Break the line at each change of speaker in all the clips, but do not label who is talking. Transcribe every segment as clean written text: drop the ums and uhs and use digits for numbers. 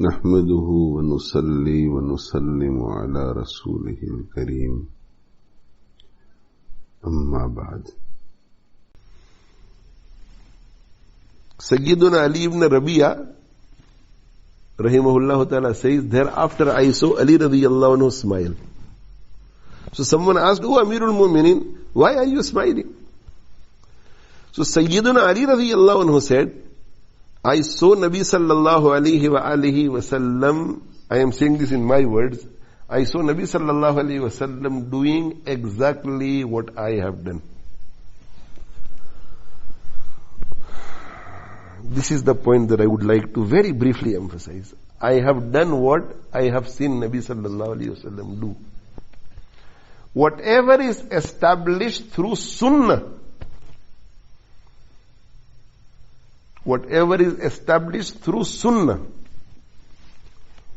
نحمده ونصلي ونسلم على رسوله الكريم أما بعد. Sayyiduna Ali ibn Rabi'a rahimahullah ta'ala says, thereafter I saw Ali radiyallahu anhu smile. So someone asked, "Oh Amirul Mu'minin, why are you smiling?" So Sayyiduna Ali radiyallahu anhu said, I saw Nabi Sallallahu, alayhi, wasallam. I am saying this in my words. I saw Nabi Sallallahu, alayhi, wasallam doing exactly what I have done. This is the point that I would like to very briefly emphasize. I have done what I have seen Nabi Sallallahu, alayhi, wasallam do. Whatever is established through Sunnah, whatever is established through Sunnah,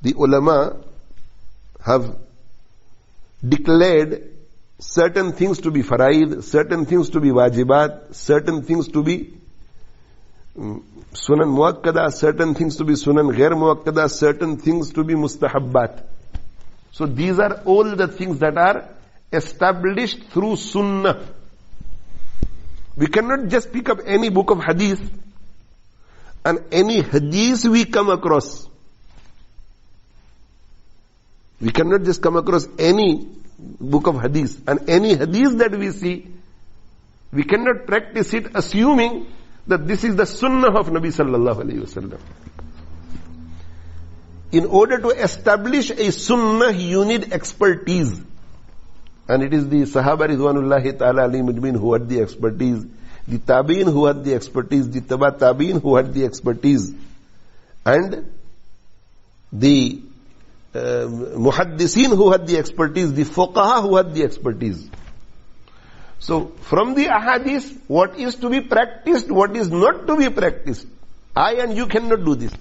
the Ulama have declared certain things to be faraid, certain things to be wajibat, certain things to be Sunan Mu-akkada, certain things to be Sunnah Gair Mu-akkada, certain things to be Mustahabbat. So these are all the things that are established through Sunnah. We cannot just pick up any book of Hadith and any Hadith we come across. We cannot just come across any book of Hadith and any Hadith that we see, we cannot practice it assuming that this is the Sunnah of Nabi Sallallahu, alayhi, wasallam. In order to establish a Sunnah, you need expertise. And it is the Sahaba Ridwanullahi ta'ala alayhim ajma'in who had the expertise, the Tabi'in who had the expertise, the Taba Tabi'in who had the expertise, and the Muhadditheen who had the expertise, the Fuqaha who had the expertise. So, from the Ahaadith, what is to be practiced, what is not to be practiced, I and you cannot do this.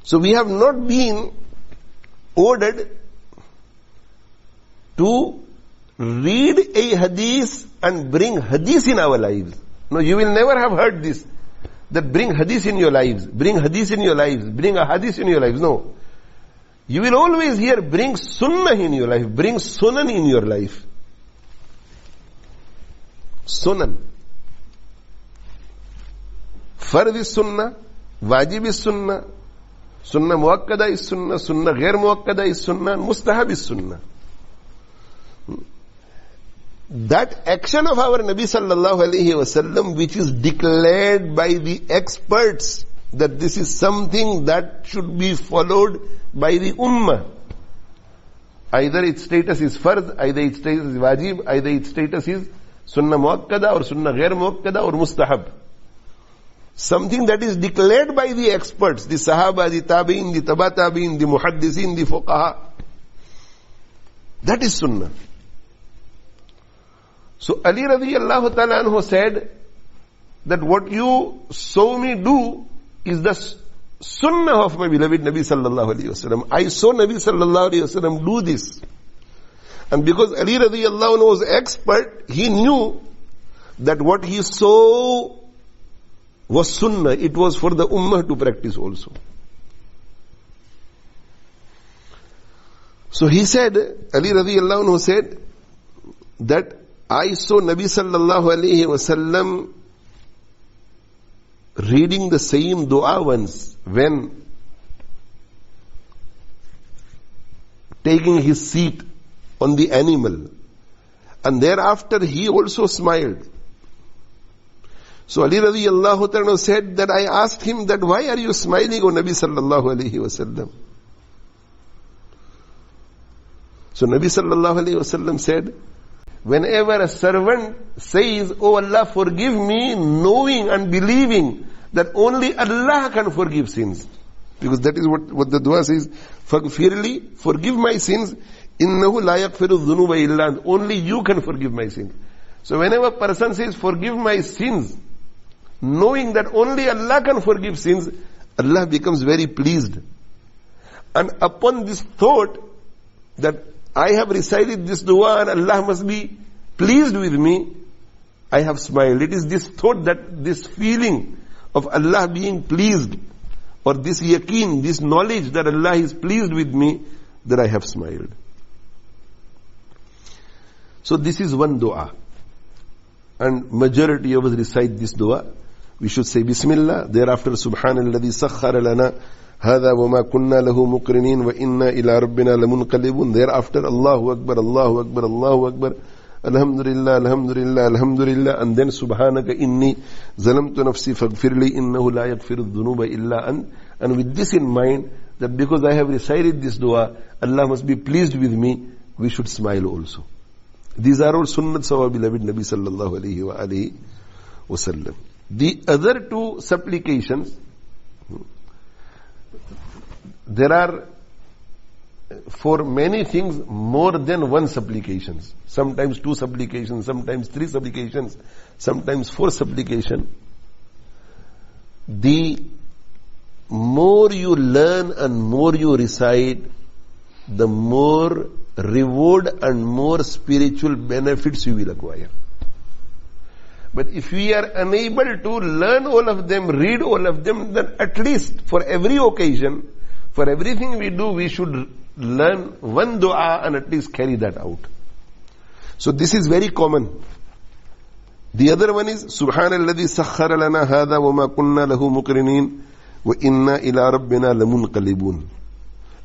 So we have not been ordered to read a hadith and bring hadith in our lives. No, you will never have heard this. That bring hadith in your lives, bring hadith in your lives, bring ahadith in your lives. No. You will always hear bring sunnah in your life, bring sunan in your life. Sunan. Fardh is sunnah, Waajib is sunnah, Sunnah Mu-akkada is sunnah, Sunnah Gair Mu-akkada is sunnah, Mustahab is sunnah. That action of our Nabi Sallallahu, alayhi, wasallam, which is declared by the experts that this is something that should be followed by the ummah. Either its status is Fardh, either its status is Waajib, either its status is Sunnah Mu-akkada or Sunnah Gair Mu-akkada or Mustahab. Something that is declared by the experts, the Sahaba, the Tabi'in, the Taba Tabi'in, the Muhadditheen, the Fuqaha. That is Sunnah. So Ali radiyallahu ta'ala anhu said that what you saw me do is the Sunnah of my beloved Nabi Sallallahu, alayhi, wasallam. I saw Nabi Sallallahu, alayhi, wasallam do this. And because Ali radiyallahu anhu was expert, he knew that what he saw was Sunnah. It was for the Ummah to practice also. So he said, Ali radiyallahu anhu said that I saw Nabi Sallallahu, alayhi, wasallam reading the same dua once when taking his seat on the animal, and thereafter he also smiled. So Ali radiyallahu ta'ala said that I asked him that why are you smiling, O Nabi Sallallahu, alayhi, wasallam? So Nabi Sallallahu, alayhi, wasallam said, whenever a servant says, "Oh Allah, forgive me," knowing and believing that only Allah can forgive sins. Because that is what the dua says, "Faghfirli," forgive my sins, "Innahu la yaghfiru dhunuba illa ant," only you can forgive my sins. So whenever a person says, "Forgive my sins," knowing that only Allah can forgive sins, Allah becomes very pleased. And upon this thought that I have recited this dua and Allah must be pleased with me, I have smiled. It is this thought, that this feeling of Allah being pleased, or this yaqeen, this knowledge that Allah is pleased with me, that I have smiled. So this is one dua. And majority of us recite this dua. We should say Bismillah. Thereafter, Subhanalladhi sakhkhara lana hadha wa ma kunna lahu muqrinin wa inna ila rabbina lamunqalibun. Thereafter, Allahu Akbar, Allahu Akbar, Allahu Akbar. Alhamdulillah, Alhamdulillah, Alhamdulillah. And then Subhanaka inni zalamtu nafsi faghfirli innahu la yaghfiru dhunuba illa ant. And with this in mind, that because I have recited this dua, Allah must be pleased with me, we should smile also. These are all sunnats of our beloved Nabi Sallallahu, alayhi, wasallam. The other two supplications, there are for many things more than one supplications. Sometimes two supplications, sometimes three supplications, sometimes four supplications. The more you learn and more you recite, the more reward and more spiritual benefits you will acquire. But if we are unable to learn all of them, read all of them, then at least for every occasion, for everything we do, we should learn one dua and at least carry that out. So this is very common. The other one is Subhanalladhi sakhkhara lana hadha wa ma kunna lahu muqrinin wa inna ila rabbina lamunqalibun.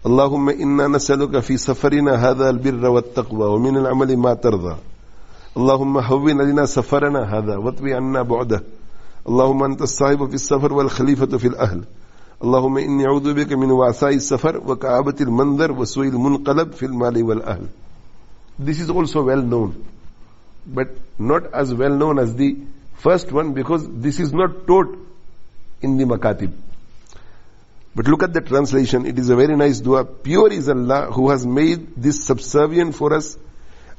Allahumma inna nasaluka fi safarina hadha al-birra wat-taqwa wa min al-amali ma tarda. Allahumma hawwin alina safarana hadha watwi anna bu'dah. Allahumma anta as-sahibu fi as-safar wal khalifatu fi al-ahl. Allahumma inni a'udhu bika min wa'sa'i as-safar wa ka'abati al-mandhar wa su'i al-munqalab fi al-mali wal-ahl. This is also well known, but not as well known as the first one, because this is not taught in the makatib. But look at the translation. It is a very nice dua. Pure is Allah who has made this subservient for us,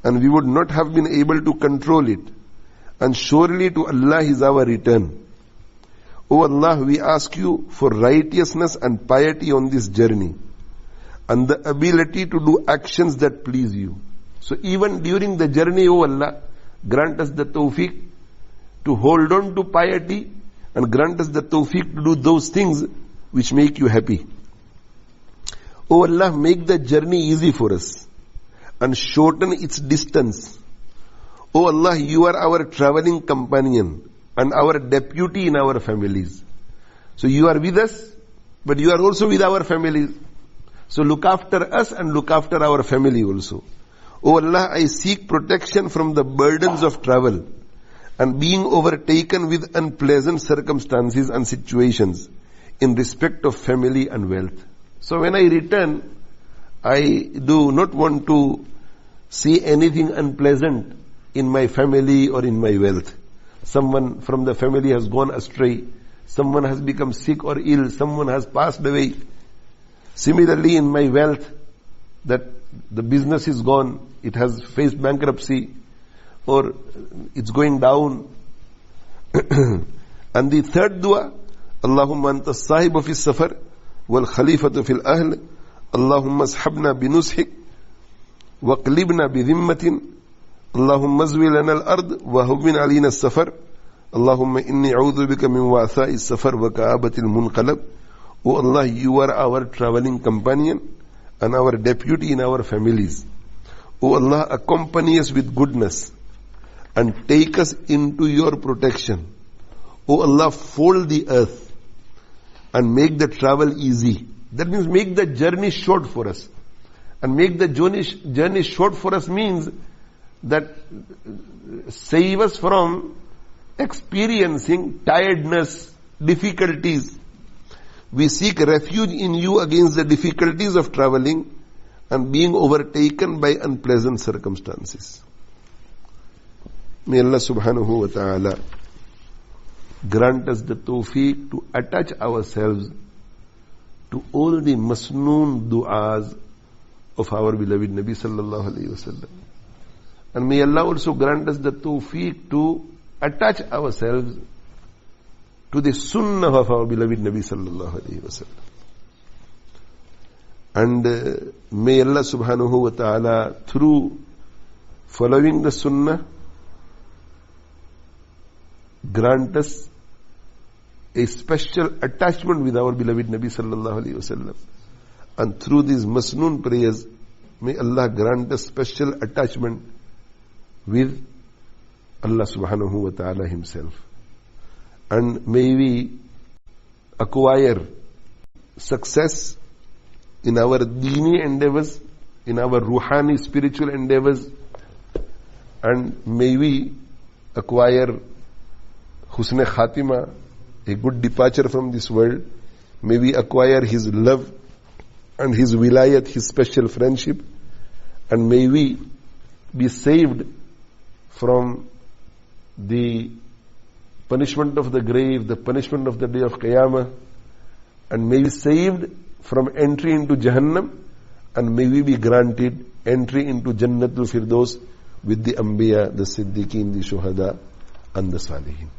and we would not have been able to control it. And surely to Allah is our return. O Allah, we ask you for righteousness and piety on this journey, and the ability to do actions that please you. So even during the journey, O Allah, grant us the tawfiq to hold on to piety, and grant us the tawfiq to do those things which make you happy. O Allah, make the journey easy for us and shorten its distance. O Allah, you are our traveling companion and our deputy in our families. So you are with us, but you are also with our families. So look after us and look after our family also. O Allah, I seek protection from the burdens of travel and being overtaken with unpleasant circumstances and situations in respect of family and wealth. So when I return, I do not want to see anything unpleasant in my family or in my wealth. Someone from the family has gone astray, someone has become sick or ill, someone has passed away. Similarly, in my wealth, that the business is gone, it has faced bankruptcy, or it's going down. And the third dua, Allahumma anta sahibu fi safar wal khalifatu fil ahl. Allahumma ashabna binushik wa qlibna bi dhimmatin. Allahumma azwi lana al-ard wa hawwin alina as-safar. Allahumma inni a'udhu bika min wa'tha'i as-safar wa ka'abati al-munqalab. O Allah, you are our traveling companion and our deputy in our families. O Allah, accompany us with goodness and take us into your protection. O Allah, fold the earth and make the travel easy. That means make the journey short for us. And make the journey short for us means that save us from experiencing tiredness, difficulties. We seek refuge in you against the difficulties of traveling and being overtaken by unpleasant circumstances. May Allah subhanahu wa ta'ala grant us the tawfiq to attach ourselves to all the masnoon du'as of our beloved Nabi Sallallahu, alayhi wasallam. And may Allah also grant us the tawfiq to attach ourselves to the sunnah of our beloved Nabi Sallallahu, alayhi wasallam. And may Allah subhanahu wa ta'ala, through following the sunnah, grant us a special attachment with our beloved Nabi Sallallahu, alayhi wasallam. And through these masnoon prayers, may Allah grant us special attachment with Allah subhanahu wa ta'ala himself. And may we acquire success in our Deeni endeavors, in our Ruhani spiritual endeavors, and may we acquire Husn Khatima, a good departure from this world. May we acquire His love and His wilayat, His special friendship, and may we be saved from the punishment of the grave, the punishment of the day of Qiyamah, and may we be saved from entry into Jahannam, and may we be granted entry into Jannatul Firdaus with the Anbiya, the Siddiqeen, the Shuhada, and the Salihin.